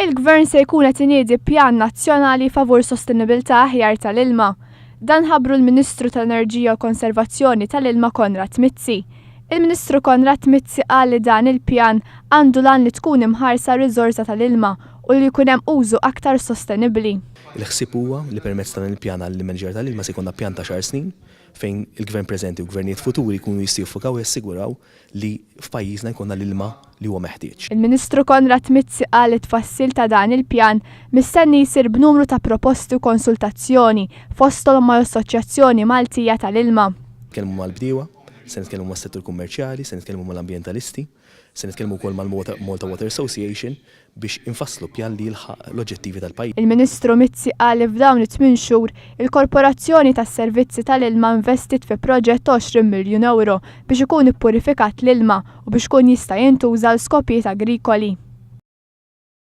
Il-Gvern se jkun qed iniedi pjan nazzjonali favur sostenibilità aħjar tal-ilma. Dan ħabbru l-Ministru tal-Enerġija u Konservazzjoni tal-Ilma Konrad Mizzi. Il-Ministru Konrad Mizzi qal li dan il-pjan għandu lan li tkun imħarsa r-riżorsa tal-ilma u li jkun hemm użu aktar sostenibbli. Il-ħsieb huwa li permezz dan il-pjan għall-Manager tal-ilma se jkollna pjan ta' xahar snin fejn il-Gvern preżenti u gvernijiet futuri jkunu jistgħu jiffukaw jassiguraw li f'pajjiżna jkollna l-ilma li huwa meħtieġ. Il-Ministru Konrad Mizzi qal li tfassil ta' dan il-pjan mistenni jsir b'numru ta' proposti u konsultazzjoni fosthom mal-Assoċjazzjoni Maltija tal-Ilma. Nitkellmu mal-bdiewa, se nitkellmu mas-settur kummerċjali, se nitkellmu mal-ambjentalisti, se nitkellmu wkoll mal-Malta Water Association biex infasslu pjan li jilħaq l-oġġettivi tal-pajjiż. Il-Ministru Mizzi qal li f'dawn it-8 xhur il-Korporazzjoni tas-Servizzi tal-Ilma investit fi proġett 20 miljun euro biex ikun ippurifikat l-ilma u biex ikun jista' jintuża l-skopijiet agrikoli.